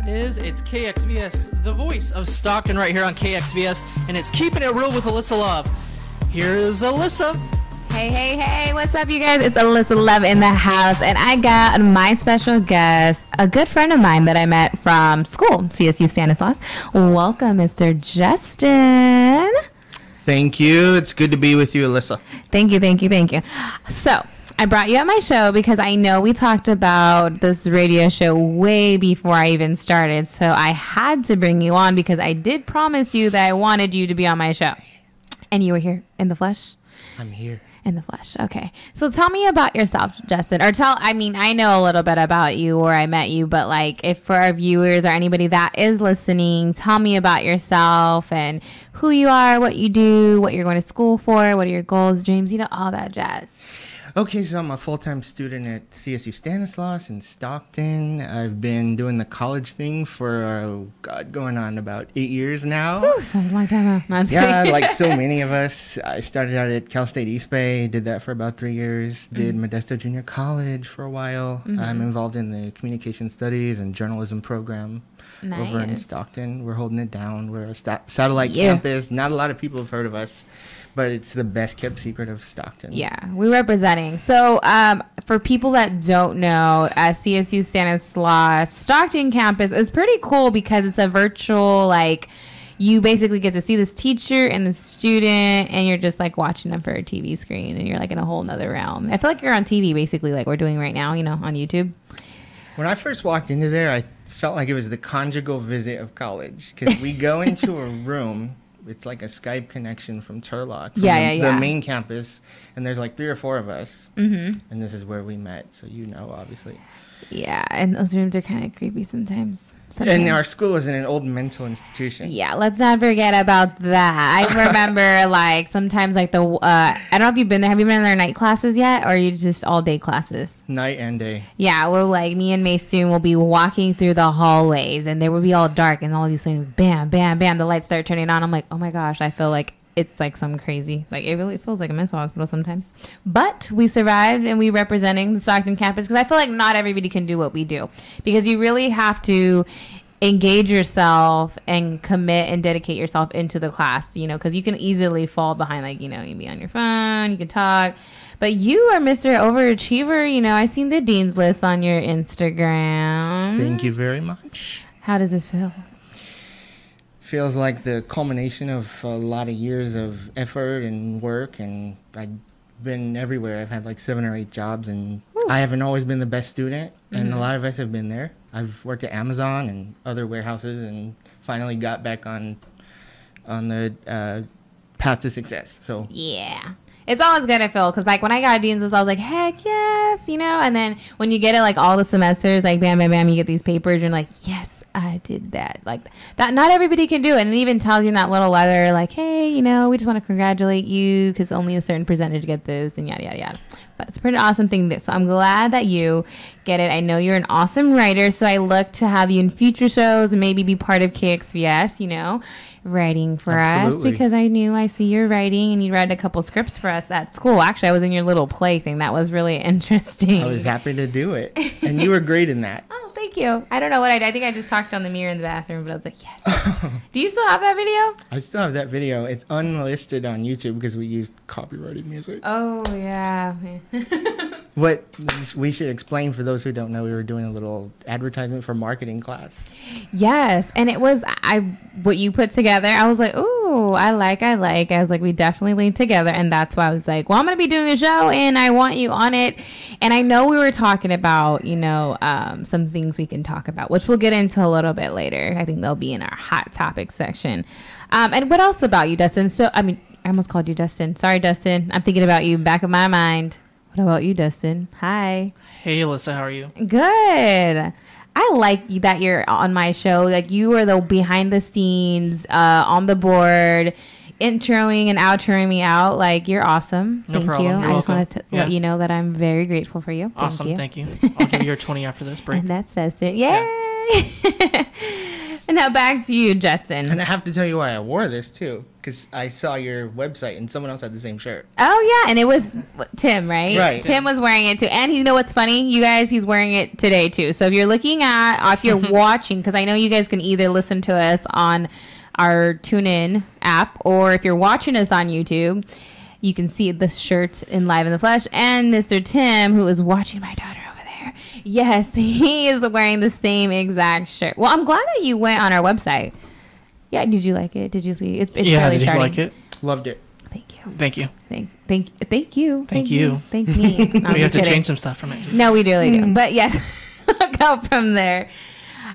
It's KXVS, the voice of Stockton right here on KXVS, and it's Keeping It Real with Alyssa Love. Here's Alyssa. Hey, what's up, you guys? It's Alyssa Love in the house, and I got my special guest, a good friend of mine that I met from school, CSU Stanislaus. Welcome, Mr. Justin. Thank you. It's good to be with you, Alyssa. Thank you. So, I brought you at my show because I know we talked about this radio show way before I even started. So I had to bring you on because I did promise you that I wanted you to be on my show. And you were here in the flesh? I'm here. In the flesh. Okay. So tell me about yourself, Justin. I know a little bit about you where I met you, but like if for our viewers or anybody that is listening, tell me about yourself and who you are, what you do, what you're going to school for, what are your goals, dreams, all that jazz. Okay, so I'm a full-time student at CSU Stanislaus in Stockton. I've been doing the college thing for, going on about 8 years now. Ooh, sounds like that. Yeah, like so many of us. I started out at Cal State East Bay, did that for about 3 years, did Modesto Junior College for a while. I'm involved in the communication studies and journalism program over in Stockton. We're holding it down. We're a satellite campus. Not a lot of people have heard of us, but it's the best kept secret of Stockton. Yeah, we're representing. So for people that don't know, CSU Stanislaus Stockton campus is pretty cool because it's a virtual, you basically get to see this teacher and the student, and you're just like watching them for a TV screen, and you're like in a whole nother realm. I feel like you're on TV basically, like we're doing right now, on YouTube. When I first walked into there, I felt like it was the conjugal visit of college because we go into a room. It's like a Skype connection from Turlock, from the main campus, and there's like 3 or 4 of us, and this is where we met, so obviously. Yeah, and those rooms are kind of creepy sometimes. And our school is in an old mental institution. Yeah, let's not forget about that. I remember, sometimes, I don't know if you've been there. Have you been in their night classes yet, or are you just all-day classes? Night and day. Yeah, well, me and Maysoon will be walking through the hallways, and they will be all dark, and all of you saying, bam, bam, bam, the lights start turning on. I'm like, oh my gosh, I feel like it's like some crazy, it really feels like a mental hospital sometimes. But we survived, and we representing the Stockton campus because I feel like not everybody can do what we do, because you really have to engage yourself and commit and dedicate yourself into the class, because you can easily fall behind, you be on your phone, you can talk. But you are Mr. Overachiever. I seen the Dean's List on your Instagram. Thank you very much. How does it feel? Feels like the culmination of a lot of years of effort and work, and I've been everywhere. I've had 7 or 8 jobs, and I haven't always been the best student, and a lot of us have been there. I've worked at Amazon and other warehouses, and finally got back on the path to success. So yeah. It's always good to feel, because when I got Dean's List, I was like, heck yes, and then when you get it all the semesters, bam, bam, bam, you get these papers, and you're like, yes, I did that. That not everybody can do it, and it even tells you in that little letter, hey, we just want to congratulate you because only a certain percentage get this, and yada, yada, yada. But it's a pretty awesome thing to do. So I'm glad that you get it. I know you're an awesome writer, so I look to have you in future shows and maybe be part of KXVS, writing for us, because I see your writing, and you read a couple scripts for us at school. Actually, I was in your little play thing. That was really interesting. I was happy to do it, and you were great in that. Oh, thank you. I don't know what I did. I think I just talked on the mirror in the bathroom, but I was like, yes. Do you still have that video? I still have that video. It's unlisted on YouTube because we used copyrighted music. Oh, yeah. What we should explain for those who don't know, we were doing a little advertisement for marketing class. Yes, and it was what you put together. I was like, ooh, I like. I was like, we definitely leaned together, and that's why I was like, well, I'm gonna be doing a show, and I want you on it. And I know we were talking about, some things we can talk about, which we'll get into a little bit later. I think they'll be in our hot topics section. And what else about you, Dustin? So, I almost called you Dustin. Sorry, Dustin. I'm thinking about you back of my mind. What about you, Dustin? Hi. Hey, Alyssa. How are you? Good. I like that you're on my show. You are the behind the scenes, on the board, introing and outroing me out. You're awesome. No problem. You. You're I just wanted to let you know that I'm very grateful for you. Awesome. Thank you. I'll give you your 20 after this break. And that's Dustin. Yay! Yeah. Now back to you, Justin. And I have to tell you why I wore this too, because I saw your website and someone else had the same shirt. Oh yeah, and it was Tim, right? Right. Tim was wearing it too, and you know what's funny, you guys? He's wearing it today too. So if you're looking at, if you're watching, because I know you guys can either listen to us on our TuneIn app, or if you're watching us on YouTube, you can see the shirt in live in the flesh. And Mr. Tim, who is watching my daughter over there, yes, he is wearing the same exact shirt. Well, I'm glad that you went on our website. Yeah, did you like it? Did you see? It's Yeah, barely did you starting. like it? Loved it. Thank you. Thank you. Thank you. Thank you. Thank me. No, We have to kidding. change some stuff from it. No, we really do. But yes, go from there.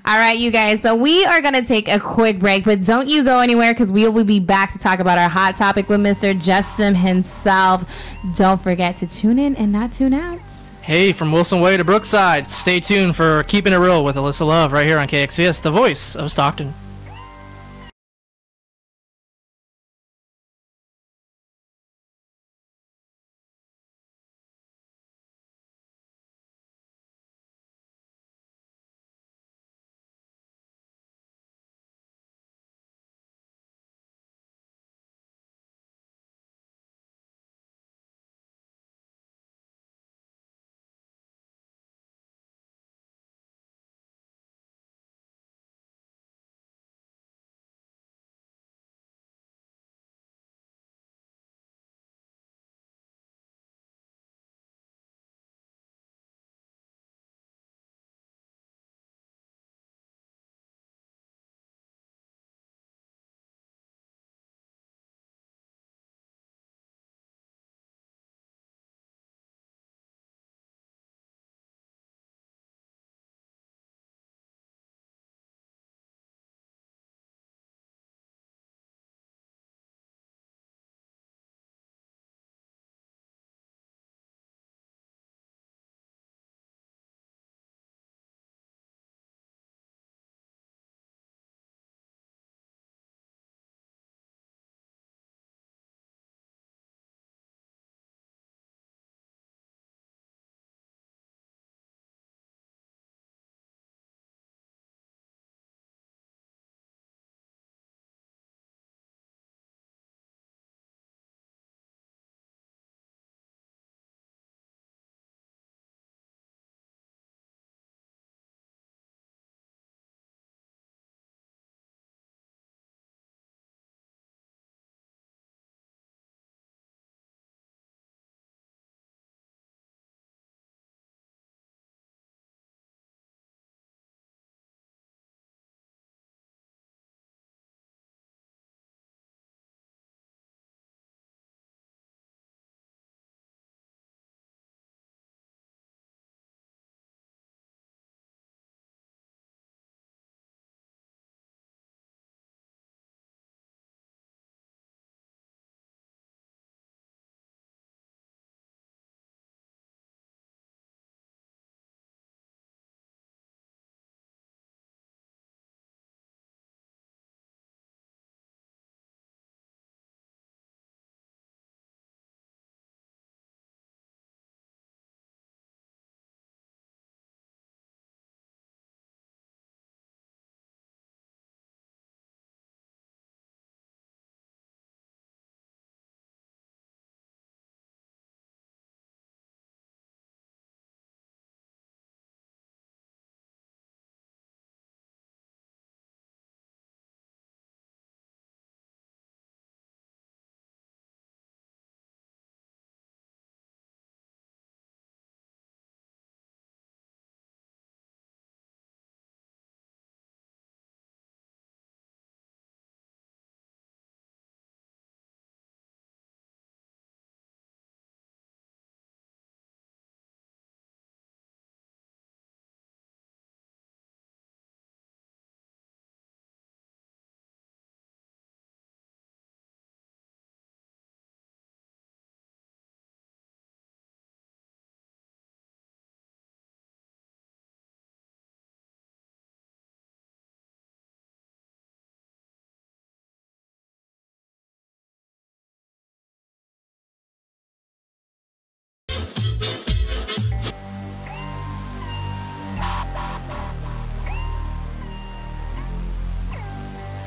All right, you guys. So we are going to take a quick break, but don't you go anywhere because we will be back to talk about our hot topic with Mr. Justin himself. Don't forget to tune in and not tune out. Hey, from Wilson Way to Brookside, stay tuned for Keeping It Real with Alyssa Love right here on KXVS, the voice of Stockton.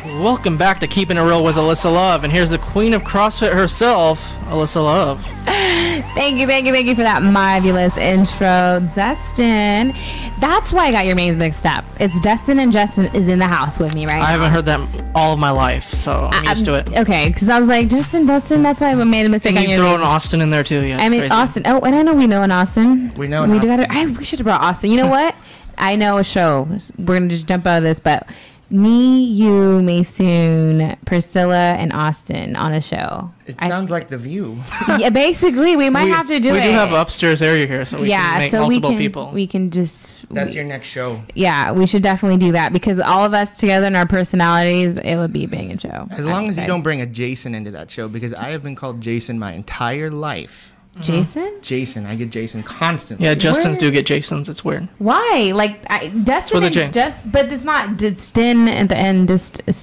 Welcome back to Keeping It Real with Alyssa Love, and here's the queen of CrossFit herself, Alyssa Love. Thank you for that marvelous intro, Dustin. That's why I got your names mixed up. It's Dustin, and Justin is in the house with me right now. I haven't heard that all of my life, so I'm used to it. Okay, because I was like, Dustin, that's why I made a mistake. And you throw an Austin in there too, yeah. I mean, crazy. Austin. Oh, and I know we know an Austin. We know an Austin. We should have brought Austin. You know what? I know a show. We're going to just jump out of this, but me, you, Maysoon, Priscilla, and Austin on a show. It sounds like The View. Yeah, basically, we might have to do it. We do have an upstairs area here, so we can make multiple people. We can just... That's your next show. Yeah, we should definitely do that because all of us together and our personalities, it would be a banging show. As long as you don't bring a Jason into that show, because I have been called Jason my entire life. Jason? Jason. I get Jason constantly. Yeah, Justins do get Jasons. It's weird. Why? Like, Dustin with a J. but it's not Stin at the end.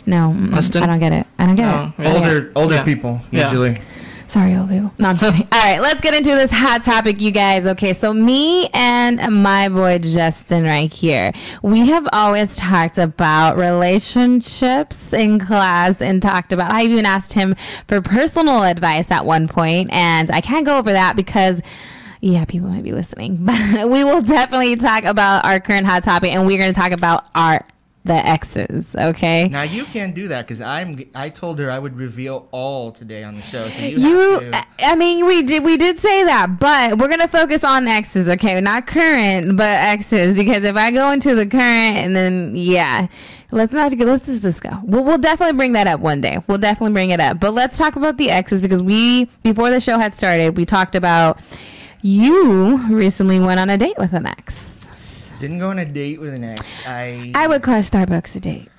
No, I don't get it. Older people, usually. Sorry, old people. No, I'm just kidding. All right, let's get into this hot topic, you guys. Okay, so me and my boy Justin right here, we have always talked about relationships in class and talked about, I even asked him for personal advice at one point, and I can't go over that because... yeah, people might be listening, but we will definitely talk about our current hot topic, and we're going to talk about the exes, okay? Now you can't do that because I told her I would reveal all today on the show. So you have to. I mean, we did say that, but we're gonna focus on exes, okay? Not current, but exes, because if I go into the current and then let's just go. We'll definitely bring that up one day. We'll definitely bring it up, but let's talk about the exes because before the show had started, we talked about you recently went on a date with an ex. Didn't go on a date with an ex. I would call Starbucks a date.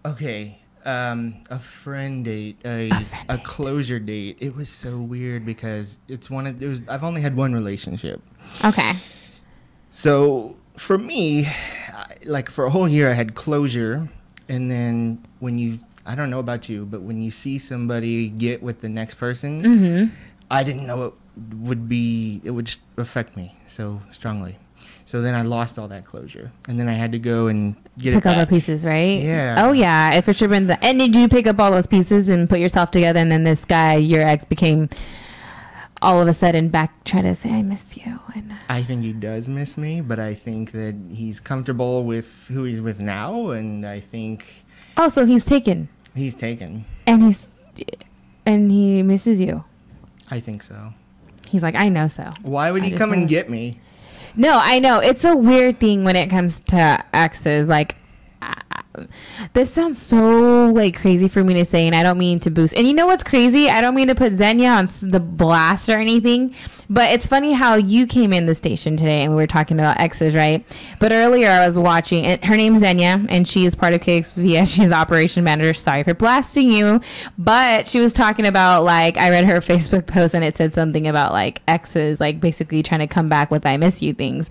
Okay. A friend date, a closure date. It was so weird because I've only had one relationship. Okay. So for me, like for a whole year I had closure, and then I don't know about you, but when you see somebody get with the next person, I didn't know it would affect me so strongly. So then I lost all that closure, and then I had to go and get pick up the pieces, right? Yeah. Oh yeah, it for sure been and did you pick up all those pieces and put yourself together, and then this guy, your ex, became all of a sudden back trying to say I miss you? And I think he does miss me, but I think that he's comfortable with who he's with now, and I think. Oh, so he's taken. He's taken. And he misses you. I think so. He's like, I know so. Why would he come and get me? No, I know. It's a weird thing when it comes to exes. Like, this sounds so, like, crazy for me to say, and I don't mean to boost. And you know what's crazy? I don't mean to put Xenia on the blast or anything, but it's funny how you came in the station today, and we were talking about exes, right? But earlier I was watching, and her name's Xenia, and she is part of KXVS. She's operation manager. Sorry for blasting you, but she was talking about, like, I read her Facebook post, and it said something about, like, exes, like, basically trying to come back with I miss you things.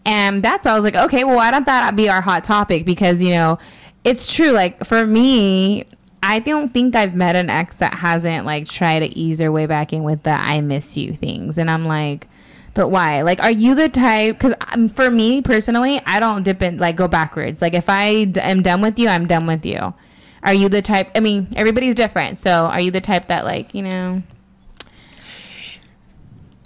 And that's why I was like, okay, well, why don't that be our hot topic? Because, you know, it's true. Like, for me, I don't think I've met an ex that hasn't, like, tried to ease their way back in with the I miss you things. And I'm like, but why? Like, are you the type? Because for me, personally, I don't dip in, like, go backwards. Like, if I am done with you, I'm done with you. Are you the type? I mean, everybody's different. So are you the type that, like, you know...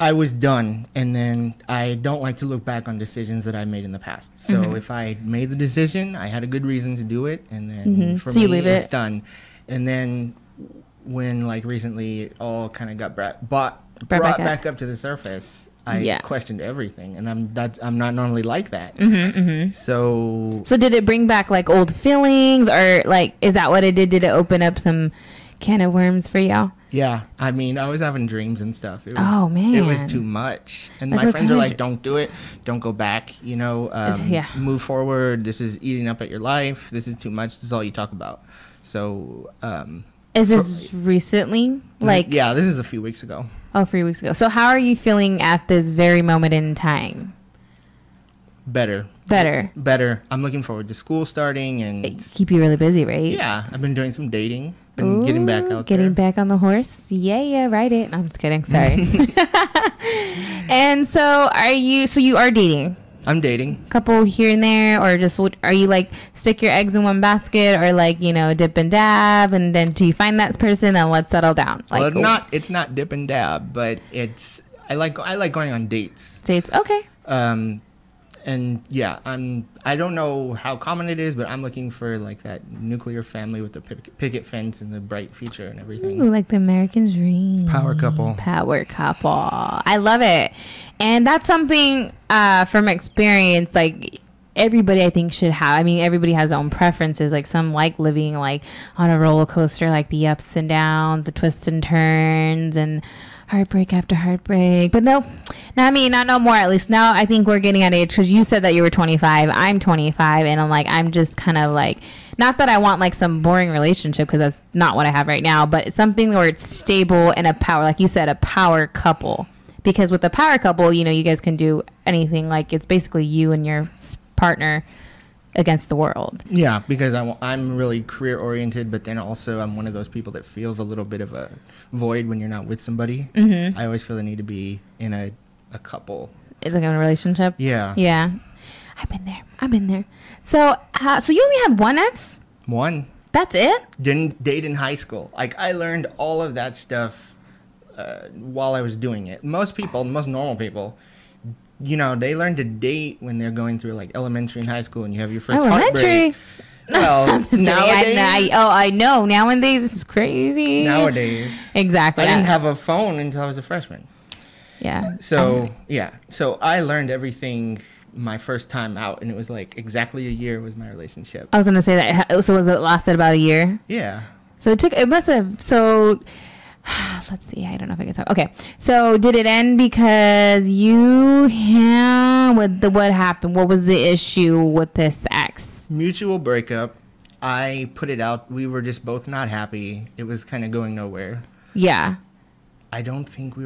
I was done, and then I don't like to look back on decisions that I made in the past. So if I made the decision, I had a good reason to do it, and then for me, it's done. And then when, like, recently it all kind of got brought back up to the surface, I questioned everything, and I'm not normally like that. So did it bring back, like, old feelings, or, like, is that what it did? Did it open up some can of worms for y'all? Yeah, I mean, I was having dreams and stuff. It was, oh, man. It was too much. And my friends are like, don't do it. Don't go back. You know, move forward. This is eating up at your life. This is too much. This is all you talk about. So, is this recently? Like, yeah, this is a few weeks ago. Oh, 3 weeks ago. So how are you feeling at this very moment in time? Better. I'm looking forward to school starting and keep you really busy, right? Yeah, I've been doing some dating. Been getting back out there. Getting back on the horse. Yeah, ride it. I'm just kidding. Sorry. And so you are dating. I'm dating. Couple here and there, or just are you like stick your eggs in one basket, or like dip and dab, and then do you find that person and let's settle down? Like, well, it's not dip and dab, but it's I like going on dates. Dates, okay. And yeah, I don't know how common it is, but I'm looking for like that nuclear family with the picket fence and the bright future and everything. Ooh, like the American dream. Power couple. I love it. And that's something from experience, like everybody I think should have. I mean, everybody has their own preferences. Like some like living like on a roller coaster, like the ups and downs, the twists and turns, and heartbreak after heartbreak. But no more. At least now I think we're getting at age, because you said that you were 25. I'm 25, and I'm just kind of like, not that I want like some boring relationship, because that's not what I have right now, but it's something where it's stable and a power, like you said, a power couple. Because with a power couple, you guys can do anything. Like it's basically you and your partner against the world. Yeah, because I'm really career oriented, but then also I'm one of those people that feels a little bit of a void when you're not with somebody. Mm-hmm. I always feel the need to be in a couple. Like in a relationship? Yeah. Yeah. I've been there. So you only have one ex? One. That's it? Didn't date in high school. Like I learned all of that stuff while I was doing it. Most normal people, they learn to date when they're going through like elementary and high school, and you have your first heartbreak. Well, nowadays, I know. Nowadays, this is crazy. Nowadays, exactly. I didn't have a phone until I was a freshman. Yeah. So I learned everything my first time out, and it was like exactly a year was my relationship. I was gonna say that. So it lasted about a year? Yeah. So let's see. I don't know if I can talk. Okay. So did it end because what happened? What was the issue with this ex? Mutual breakup. I put it out. We were just both not happy. It was kind of going nowhere. Yeah. I don't think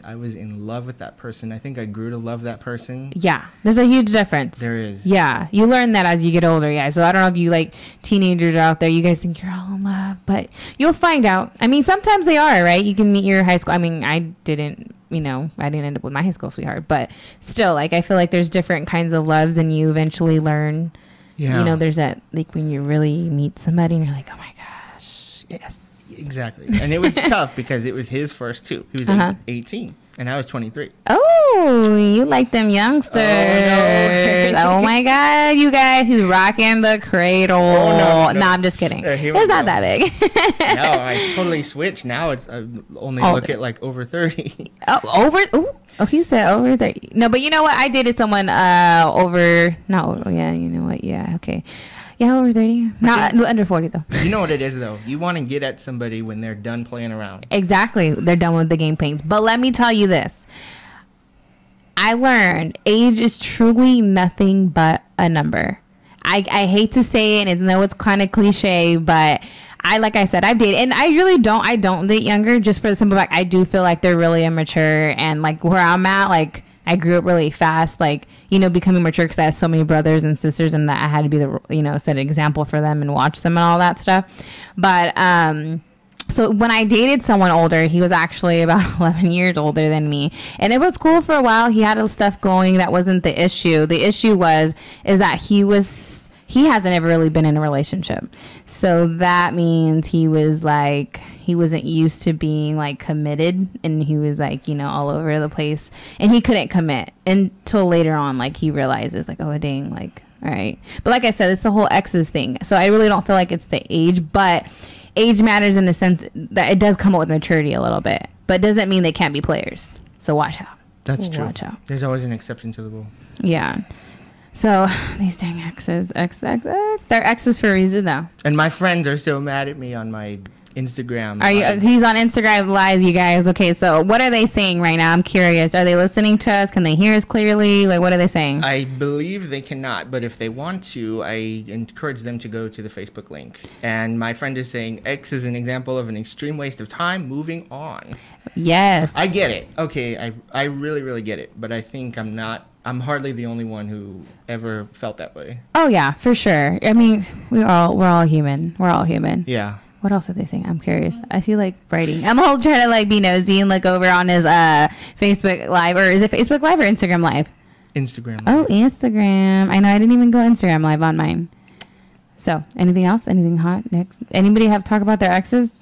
I was in love with that person. I think I grew to love that person. Yeah. There's a huge difference. There is. Yeah. You learn that as you get older, guys. So I don't know if you like teenagers out there, you guys think you're all in love, but you'll find out. I mean, sometimes they are, right? You can meet your high school. I mean, I didn't end up with my high school sweetheart, but still, like, I feel like there's different kinds of loves, and you eventually learn, there's that, like, when you really meet somebody and you're like, oh my gosh, yes. Exactly. And it was tough because it was his first two. He was 18 and I was 23. Oh, you like them youngsters. Oh, no. Oh my God, you guys, he's rocking the cradle. Oh, no. I'm just kidding. It's not that big. No, I totally switched. Now it's only look at like over 30. Oh, he said over 30. No, but you know what? I dated someone yeah, you know what? Yeah, okay. Yeah, over 30. Not under 40, though. You know what it is, though? You want to get at somebody when they're done playing around. Exactly. They're done with the game pains. But let me tell you this. I learned age is truly nothing but a number. I hate to say it, and I know it's kind of cliche, but like I said, I've dated, and I don't date younger, just for the simple fact I do feel like they're really immature, and like where I'm at, like, I grew up really fast, like, becoming mature because I had so many brothers and sisters, and that I had to be the, set an example for them and watch them and all that stuff. But, so when I dated someone older, he was actually about 11 years older than me. And it was cool for a while. He had stuff going. That wasn't the issue. The issue is that he hasn't ever really been in a relationship. So that means he wasn't used to being like committed, and he was like, all over the place, and he couldn't commit until later on. Like he realizes like, oh dang, like, all right. But like I said, it's the whole exes thing. So I really don't feel like it's the age, but age matters in the sense that it does come up with maturity a little bit, but doesn't mean they can't be players. So watch out. That's true. Watch out. There's always an exception to the rule. Yeah. So these dang exes, they're exes for a reason, though. And my friends are so mad at me on my Instagram. He's on Instagram Live, you guys. Okay, so what are they saying right now? I'm curious. Are they listening to us? Can they hear us clearly? Like, what are they saying? I believe they cannot, but if they want to, I encourage them to go to the Facebook link. And my friend is saying X is an example of an extreme waste of time. Moving on. Yes. I get it. Okay, I really, really get it. But I think I'm hardly the only one who ever felt that way. Oh yeah, for sure. I mean, we're all human. We're all human. Yeah. What else are they saying? I'm curious. I feel like writing. I'm all trying to like be nosy and look over on his Facebook Live, or is it Facebook Live or Instagram Live? Instagram Oh, Live. Instagram. I know I didn't even go Instagram Live on mine. So, anything else? Anything hot next? Anybody have talk about their exes?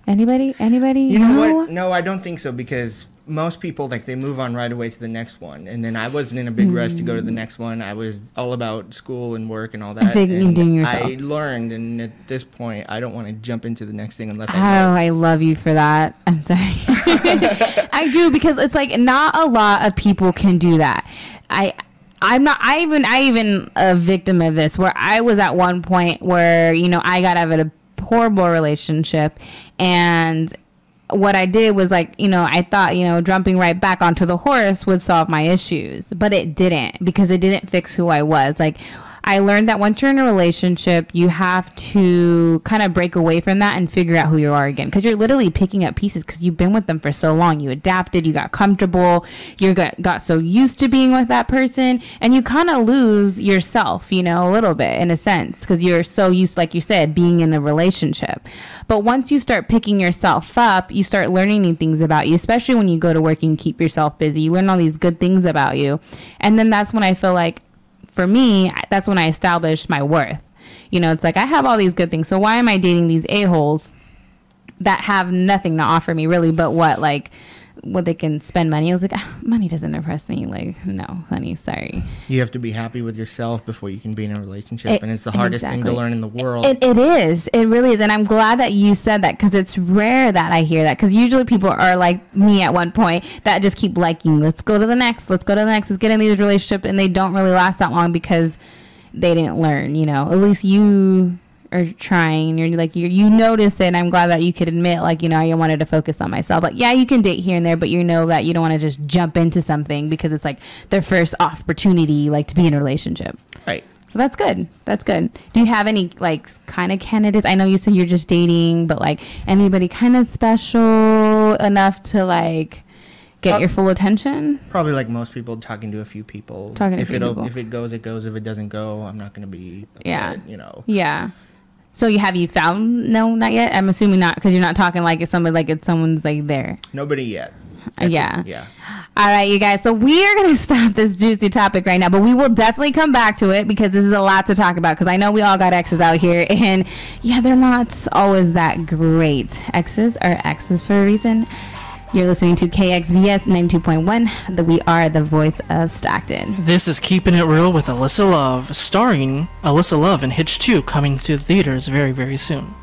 Anybody? You know what? No, I don't think so, because most people, like, they move on right away to the next one. And then I wasn't in a big rush to go to the next one. I was all about school and work and all that. And doing yourself. I learned, and at this point, I don't want to jump into the next thing unless I Oh, know. I love you for that. I'm sorry. I do, because it's like not a lot of people can do that. I even a victim of this, where I was at one point where, you know, I got out of a horrible relationship, and what I did was, like, you know, I thought, you know, jumping right back onto the horse would solve my issues, but it didn't, because it didn't fix who I was. Like, I learned that once you're in a relationship, you have to kind of break away from that and figure out who you are again, because you're literally picking up pieces, because you've been with them for so long. You adapted, you got comfortable, you got so used to being with that person, and you kind of lose yourself, you know, a little bit, in a sense, because you're so used, like you said, being in a relationship. But once you start picking yourself up, you start learning new things about you, especially when you go to work and keep yourself busy. You learn all these good things about you, and then that's when I feel like, for me, that's when I established my worth. You know, it's like, I have all these good things, so why am I dating these a-holes that have nothing to offer me, really, but what they can spend money? I was like, money doesn't impress me. Like, no, honey, sorry. You have to be happy with yourself before you can be in a relationship, and it's the hardest thing to learn in the world. It is. It really is, and I'm glad that you said that, because it's rare that I hear that, because usually people are like me at one point that just keep liking, let's go to the next, let's get in these relationships, and they don't really last that long because they didn't learn, you know. At least you are trying. You're like, you notice it, and I'm glad that you could admit, like, you know, I wanted to focus on myself. Like, yeah, you can date here and there, but you know that you don't want to just jump into something because it's like their first opportunity, like, to be in a relationship. Right. So that's good. That's good. Do you have any, like, kind of candidates? I know you said you're just dating, but, like, anybody kind of special enough to, like, get your full attention? Probably like most people, talking to a few people. If it goes, it goes. If it doesn't go, I'm not going to be upset, you know. Yeah. So have you found? No, not yet. I'm assuming not, because you're not talking like it's somebody, like it's someone's like there. Nobody yet. Yeah. All right, you guys. So we are going to stop this juicy topic right now, but we will definitely come back to it, because this is a lot to talk about, because I know we all got exes out here, and yeah, they're not always that great. Exes are exes for a reason. You're listening to KXVS 92.1. We are the voice of Stockton. This is Keeping It Real with Alyssa Love, starring Alyssa Love in Hitch 2, coming to the theaters very, very soon.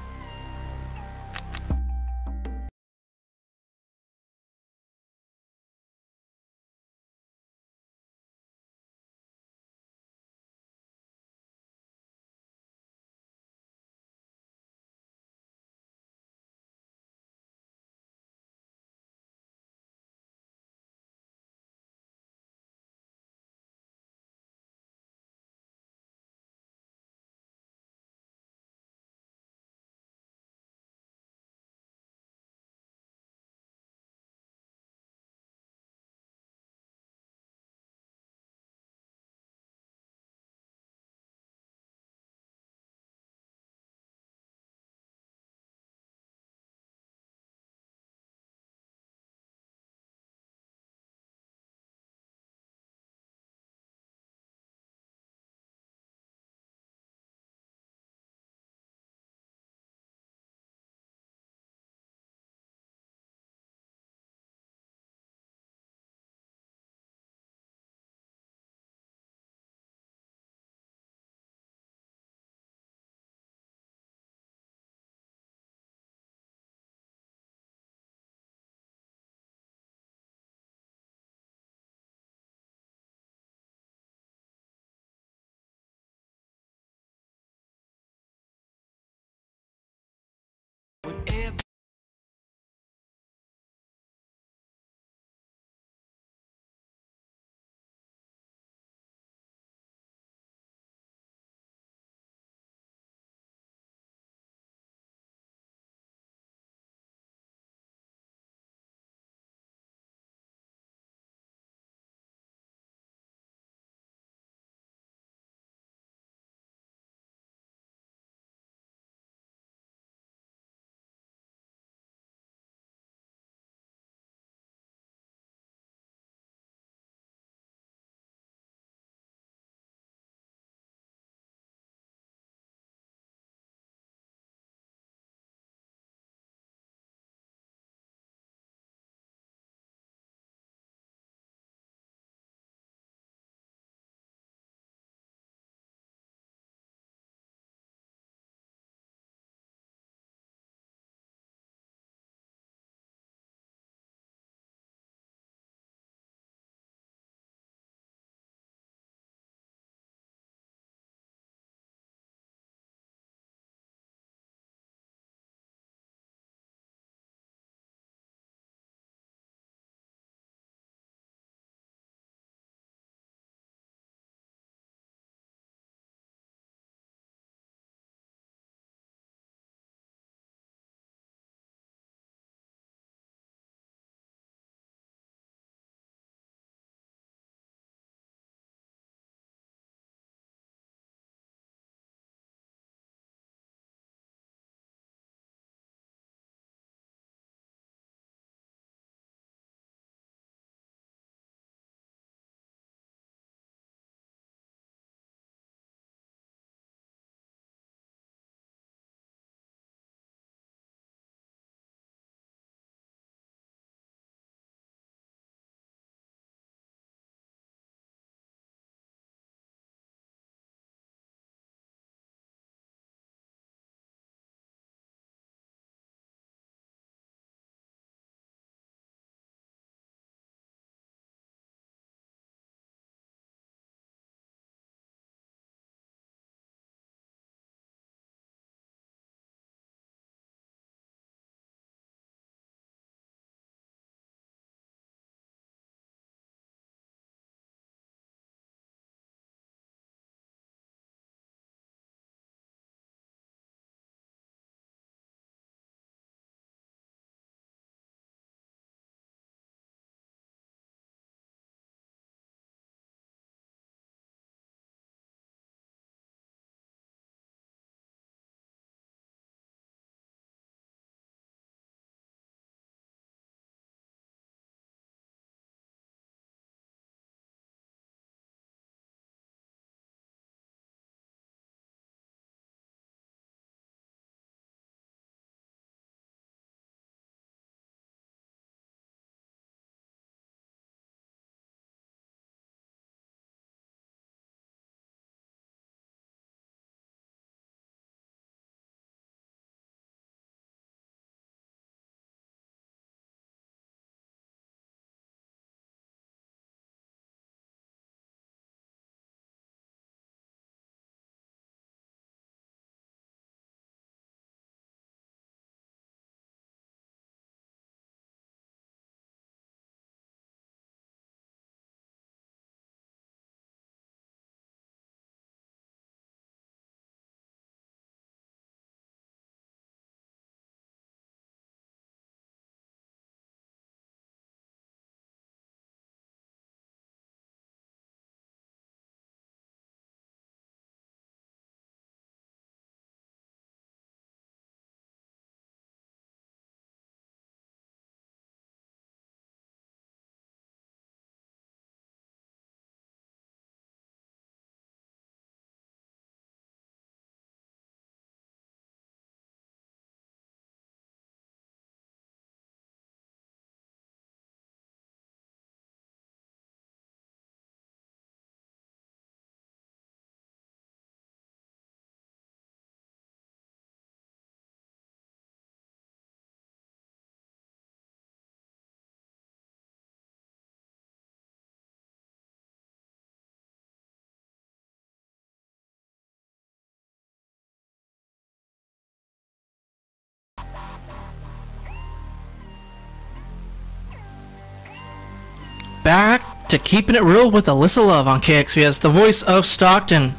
back to Keeping It Real with Alyssa Love on KXVS, the voice of Stockton.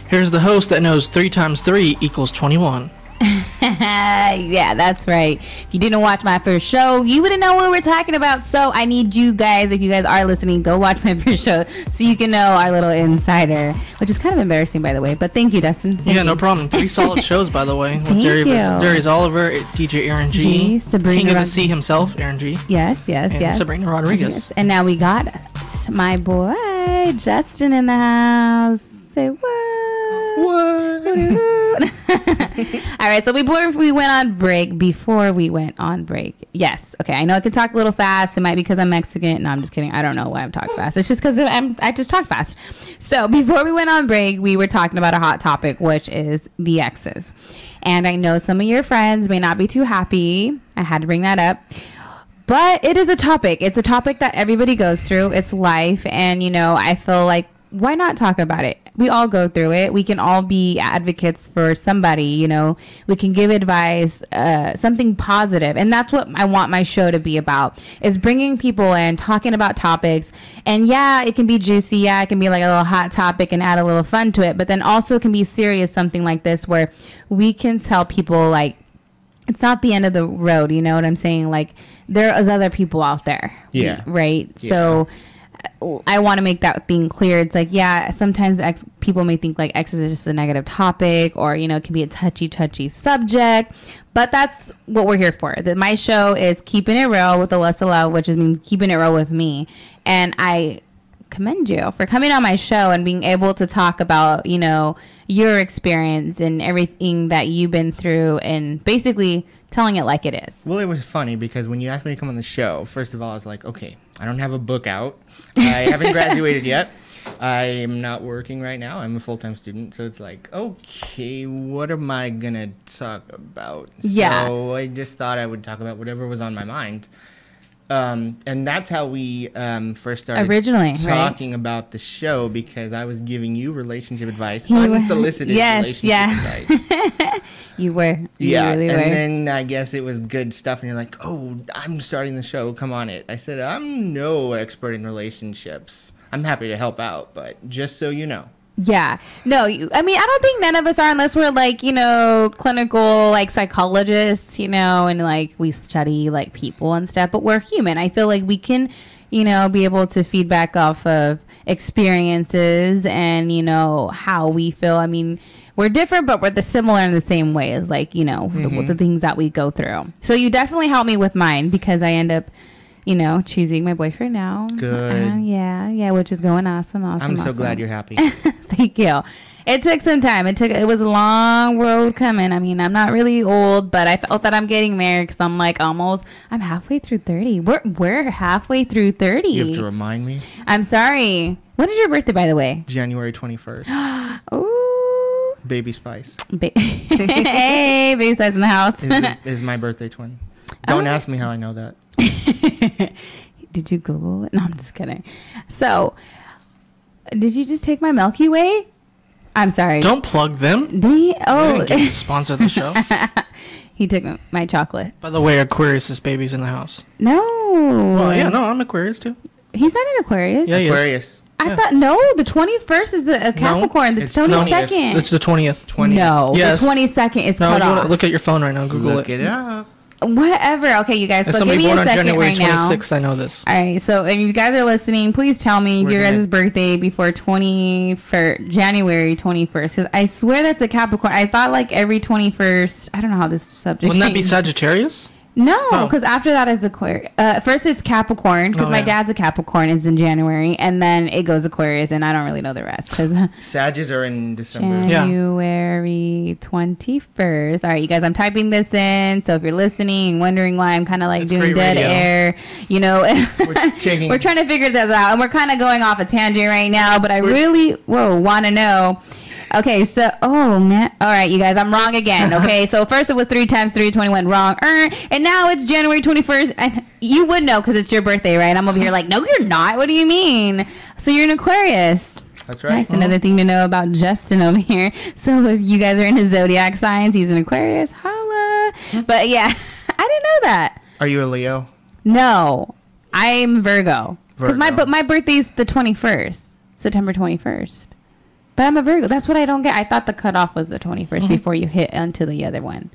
Here's the host that knows 3 times 3 equals 21. Yeah, that's right. If you didn't watch my first show, you wouldn't know what we were talking about. So I need you guys, if you guys are listening, go watch my first show so you can know our little insider, which is kind of embarrassing, by the way. But thank you, Dustin. Yeah, no problem. 3 solid shows, by the way. With Darius Oliver, DJ Aaron G, Sabrina King of the Sea himself, Aaron G. Yes. And Sabrina Rodriguez. Yes. And now we got my boy Justin in the house. Say what? All right, so before we went on break, yes, okay, I know I can talk a little fast. It might be because I'm Mexican. No, I'm just kidding. I don't know why I'm talking fast. It's just because I just talk fast. So before we went on break, we were talking about a hot topic, which is the exes. And I know some of your friends may not be too happy. I had to bring that up. But it is a topic. It's a topic that everybody goes through. It's life. And, I feel like, why not talk about it? We all go through it. We can all be advocates for somebody, we can give advice, something positive. And that's what I want my show to be about, is bringing people in, talking about topics. And yeah, it can be juicy. Yeah, it can be like a little hot topic and add a little fun to it. But then also it can be serious, something like this, where we can tell people, like, it's not the end of the road. You know what I'm saying? Like, there is other people out there. Yeah. Right? Yeah. So I want to make that thing clear. It's like, yeah, sometimes people may think like exes is just a negative topic, or, it can be a touchy subject, but that's what we're here for. My show is Keeping It Real with Alyssa Love, which means keeping it real with me. And I commend you for coming on my show and being able to talk about, your experience and everything that you've been through, and basically telling it like it is. Well, it was funny because when you asked me to come on the show, first of all, I was like, okay, I don't have a book out. I haven't graduated yet. I am not working right now. I'm a full-time student. So it's like, okay, what am I going to talk about? Yeah. So I just thought I would talk about whatever was on my mind. And that's how we first started originally talking about the show, because I was giving you relationship advice, unsolicited relationship advice. You were. Yeah, you really were. And then I guess it was good stuff, and you're like, oh, I'm starting the show, come on it. I said, I'm no expert in relationships. I'm happy to help out, but just so you know. Yeah. No, I don't think none of us are, unless we're like, clinical, like psychologists, and like we study like people and stuff, but we're human. I feel like we can, be able to feedback off of experiences and, how we feel. We're different, but we're similar in the same way as like, the things that we go through. So you definitely helped me with mine, because I end up, choosing my boyfriend now. Good. Yeah, which is going awesome. I'm so glad you're happy. Thank you. It took some time. It was a long road coming. I'm not really old, but I felt that I'm getting there, because I'm like I'm halfway through 30. We're halfway through 30. You have to remind me. I'm sorry. When is your birthday, by the way? January 21st. Ooh. Baby Spice. Hey, Baby Spice in the house. Is my birthday twin. Don't ask me how I know that. Did you Google it? No, I'm just kidding. So, did you just take my Milky Way? I'm sorry. Don't plug them. Sponsor the show. He took my chocolate. By the way, Aquarius' baby's in the house. No. Well, yeah, no, I'm Aquarius too. He's not an Aquarius. Yeah, Aquarius. I thought, no, the 21st is a Capricorn. No, the 22nd. It's the 20th. No, yes. The 22nd is cut off. Look at your phone right now. Google Look it up. Whatever. Okay, you guys. As So give me a second January right now. 26th, I know this. All right. So if you guys are listening, please tell me your guys' birthday before January 21st. Because I swear that's a Capricorn. I thought like every 21st. I don't know how this subject. Wouldn't that be Sagittarius? No, because after that is Aquarius. First it's Capricorn, because my dad's a Capricorn. It's in January, and then it goes Aquarius, and I don't really know the rest. Because Sagittarius are in December. January 21st. All right, you guys, I'm typing this in. So if you're listening and wondering why I'm kind of like doing dead air, we're trying to figure this out, and we're kind of going off a tangent right now. But I really want to know. Okay, so, oh, man. All right, you guys, I'm wrong again, okay? So first it was 3 times 3, 21, wrong. And now it's January 21st. And you would know because it's your birthday, right? I'm over here like, no, you're not. What do you mean? So you're an Aquarius. That's right. Nice. Another thing to know about Justin over here. So if you guys are into zodiac signs, he's an Aquarius. Holla. But yeah, I didn't know that. Are you a Leo? No, I'm Virgo. Because my birthday's the 21st, September 21st. But I'm a Virgo. That's what I don't get. I thought the cutoff was the 21st before you hit onto the other one.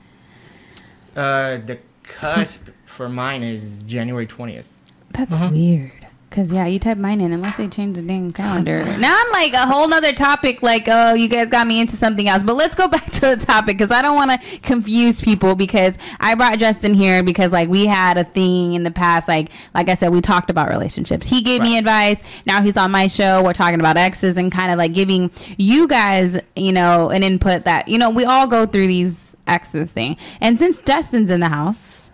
The cusp for mine is January 20th. That's weird. Because, yeah, you type mine in unless they change the dang calendar. Now I'm like a whole nother topic, like, oh, you guys got me into something else. But let's go back to the topic because I don't want to confuse people, because I brought Justin here because, like, we had a thing in the past. Like I said, we talked about relationships. He gave me advice. Now he's on my show. We're talking about exes and kind of, like, giving you guys, you know, an input that, you know, we all go through these exes thing. And since Justin's in the house.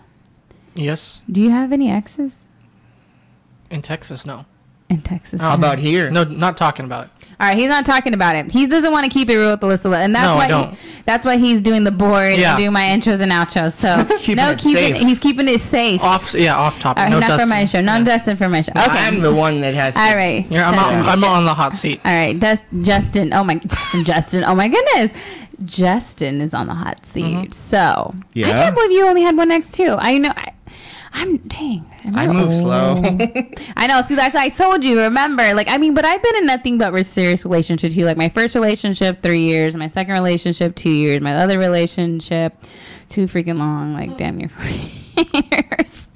Yes. Do you have any exes? In Texas, no. In Texas. How about here? No, not talking about it. All right, he's not talking about it. He doesn't want to keep it real with Alyssa, and that's why that's why he's doing the board and doing my intros and outros. So he's keeping it safe. Off topic. Right, no, not for my show. Non-Dustin for my show. Okay, I'm the one that has to. All right, I'm on the hot seat. All right, Justin. Oh my, Justin. Oh my goodness, Justin is on the hot seat. So I can't believe you only had one ex too. I know. I move slow. I know. See, like I told you, remember, like, I mean, but I've been in nothing but serious relationship too. Like my first relationship, 3 years. My second relationship, 2 years. My other relationship, too freaking long. Like, damn near 4 years.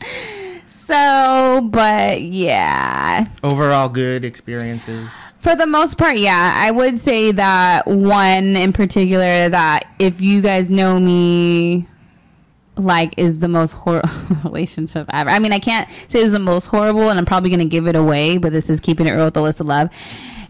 So, but yeah. Overall good experiences. For the most part, yeah. I would say that one in particular that if you guys know me, like, is the most horrible relationship ever. I mean, I can't say it was the most horrible, and I'm probably going to give it away, but this is keeping it real with Alyssa Love,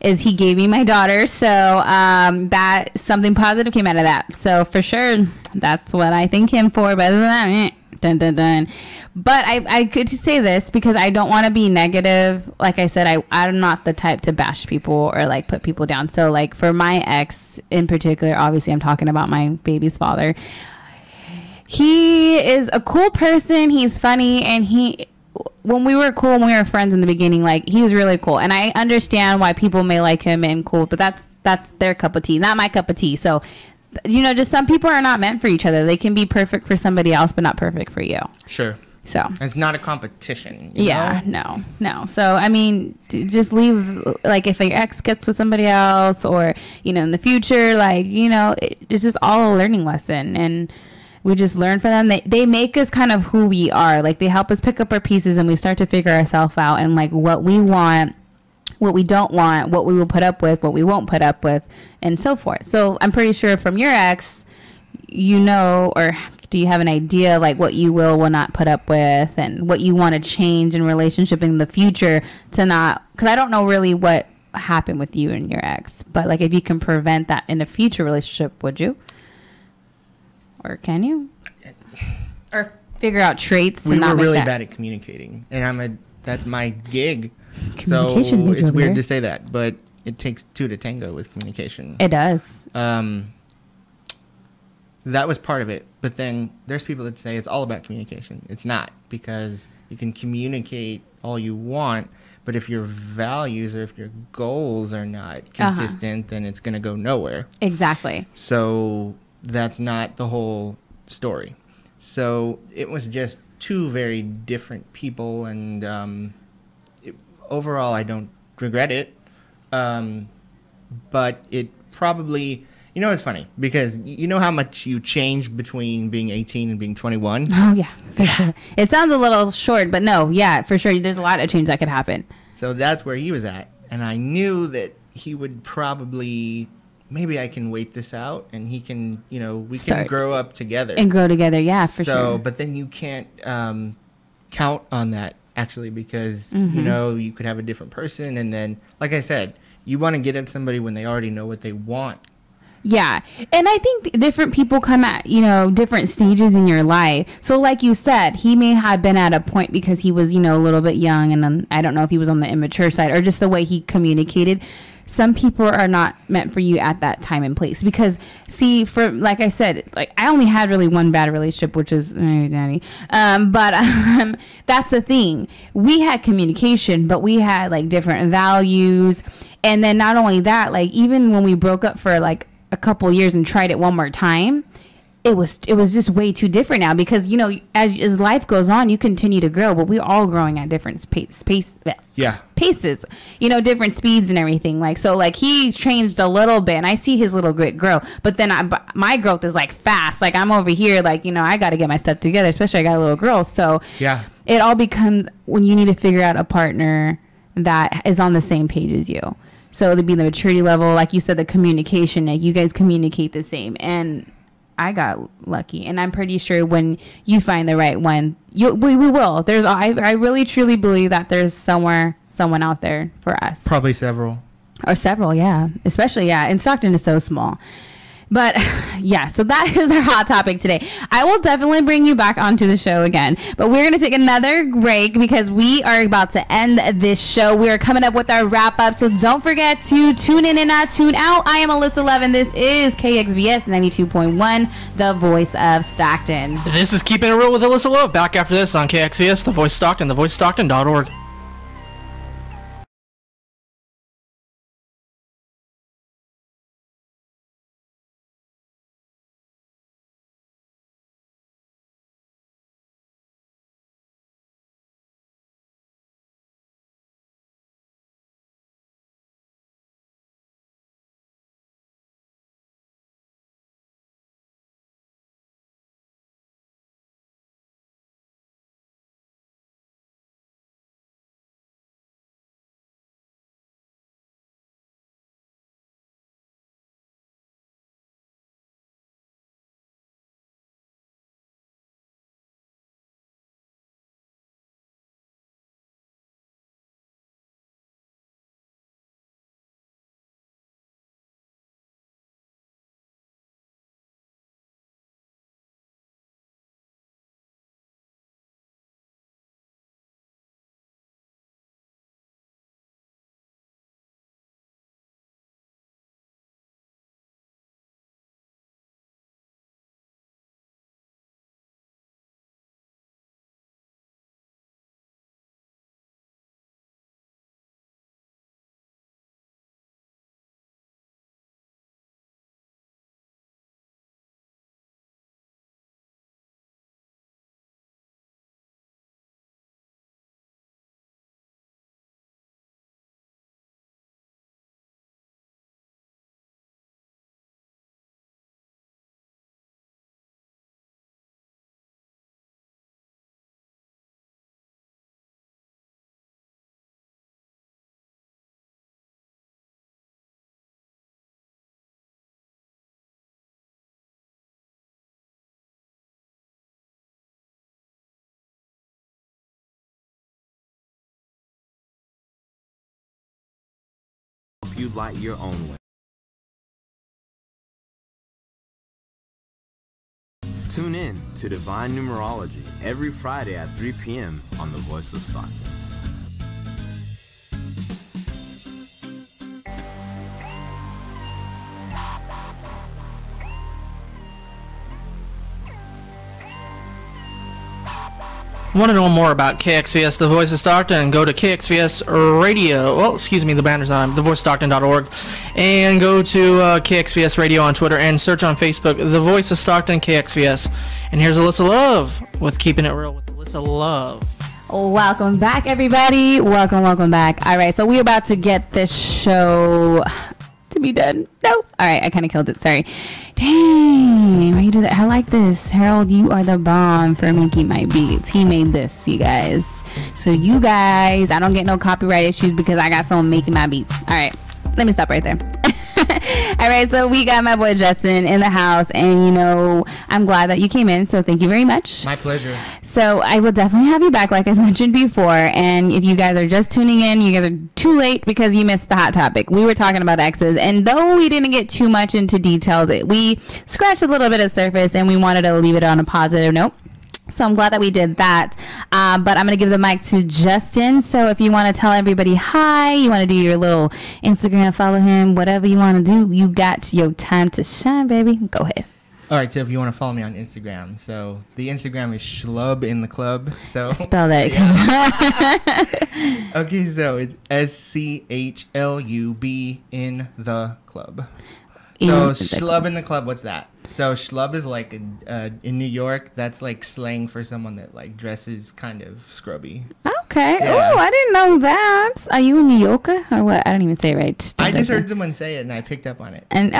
is he gave me my daughter. So that something positive came out of that. So for sure, that's what I thank him for. But other than that, dun, dun, dun. But I could say this because I don't want to be negative. Like I said, I'm not the type to bash people or, like, put people down. So, like, for my ex in particular, obviously I'm talking about my baby's father. He is a cool person. He's funny. And when we were friends in the beginning, like, he was really cool. And I understand why people may like him and cool, but that's their cup of tea, not my cup of tea. So, you know, just some people are not meant for each other. They can be perfect for somebody else, but not perfect for you. Sure. So it's not a competition. No. So, I mean, just leave, like, if your ex gets with somebody else or, you know, in the future, like, you know, it's just all a learning lesson. And we just learn from them. They make us kind of who we are. Like, they help us pick up our pieces and we start to figure ourselves out and, like, what we want, what we don't want, what we will put up with, what we won't put up with, and so forth. So I'm pretty sure from your ex, you know, or do you have an idea, like, what you will not put up with and what you want to change in relationship in the future to not, because I don't know really what happened with you and your ex, but, like, if you can prevent that in a future relationship, would you? Or can you? Or figure out traits? We were really bad at communicating, and that's my gig. So it's weird to say that, but it takes two to tango with communication. It does. That was part of it, but then there's people that say it's all about communication. It's not, because you can communicate all you want, but if your values or if your goals are not consistent, then it's going to go nowhere. Exactly. So that's not the whole story. So it was just two very different people, and overall I don't regret it, but it probably, you know, it's funny because you know how much you change between being 18 and being 21. Oh yeah, for sure. It sounds a little short, but no, yeah, for sure, there's a lot of change that could happen. So that's where he was at, and I knew that he would probably, maybe I can wait this out and he can, you know, we can grow up together. And grow together, yeah, for sure. So, but then you can't count on that, actually, because, you know, you could have a different person. And then, like I said, you want to get at somebody when they already know what they want. Yeah. And I think different people come at, you know, different stages in your life. So like you said, he may have been at a point because he was, you know, a little bit young, and I don't know if he was on the immature side or just the way he communicated. Some people are not meant for you at that time and place because, see, for, like I said, like, I only had really one bad relationship, which is daddy. But that's the thing. We had communication, but we had, like, different values. And then not only that, like, even when we broke up for, like, a couple years and tried it one more time, it was just way too different now, because you know, as life goes on, you continue to grow, but we're all growing at different paces, you know, different speeds and everything. Like, so like he changed a little bit and I see his little grit grow, but then my growth is like fast. Like I'm over here, like, you know, I got to get my stuff together, especially I got a little girl. So yeah, it all becomes when you need to figure out a partner that is on the same page as you. So it'd be the maturity level, like you said, the communication, like you guys communicate the same. And I got lucky, and I'm pretty sure when you find the right one, we will. I really truly believe that there's someone out there for us. Probably several. Or several, yeah. Especially, yeah. And Stockton is so small. But yeah, so that is our hot topic today. I will definitely bring you back onto the show again, but we're going to take another break because we are about to end this show. We are coming up with our wrap up, so don't forget to tune in and not tune out. I am Alyssa Love, and this is KXVS 92.1, the voice of Stockton. This is Keeping It Real with Alyssa Love. Back after this on KXVS, the voice of Stockton, thevoicestockton.org. You light your own way. Tune in to Divine Numerology every Friday at 3 p.m. on The Voice of Stockton. Want to know more about KXVS, the voice of Stockton? Go to KXVS Radio. Oh, excuse me, the banner's on thevoicestockton.org. And go to KXVS Radio on Twitter and search on Facebook, The Voice of Stockton, KXVS. And here's Alyssa Love with Keeping It Real with Alyssa Love. Welcome back, everybody. Welcome back. All right, so we're about to get this show to be done. No. All right, I kind of killed it. Sorry. Dang, why you do that? I like this. Harold, you are the bomb for making my beats. He made this, you guys. So you guys, I don't get no copyright issues because I got someone making my beats. All right, let me stop right there. All right, so we got my boy Justin in the house, and you know, I'm glad that you came in, so thank you very much. My pleasure. So I will definitely have you back, like I mentioned before, and if you guys are just tuning in, you guys are too late because you missed the hot topic. We were talking about exes, and though we didn't get too much into details, we scratched a little bit of surface, and we wanted to leave it on a positive note. So I'm glad that we did that. But I'm going to give the mic to Justin. So if you want to tell everybody hi, you want to do your little Instagram, follow him, whatever you want to do, you got your time to shine, baby. Go ahead. All right, so if you want to follow me on Instagram, so the Instagram is Schlub in the Club. So spell that. Yeah. Okay, so it's SCHLUB in the Club. So schlub in the club, what's that? So schlub is like in New York, that's like slang for someone that like dresses kind of scrubby. Okay. Yeah. Oh, I didn't know that. Are you a New Yorker or what? I don't even say it right. I just heard someone say it and I picked up on it. And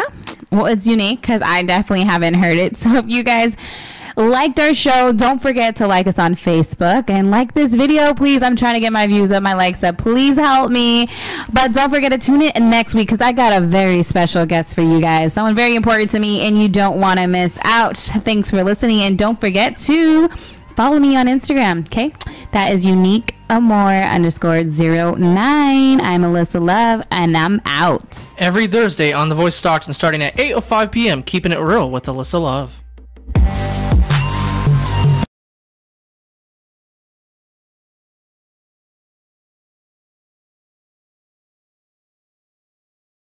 well, it's unique because I definitely haven't heard it. So if you guys liked our show, don't forget to like us on Facebook and like this video, please. I'm trying to get my views up, my likes up. Please help me. But don't forget to tune in next week because I got a very special guest for you guys. Someone very important to me and you don't want to miss out. Thanks for listening and don't forget to follow me on Instagram, okay? That is uniqueamore_09. I'm Alyssa Love and I'm out. Every Thursday on The Voice Stockton starting at 8:05 p.m. Keeping it real with Alyssa Love.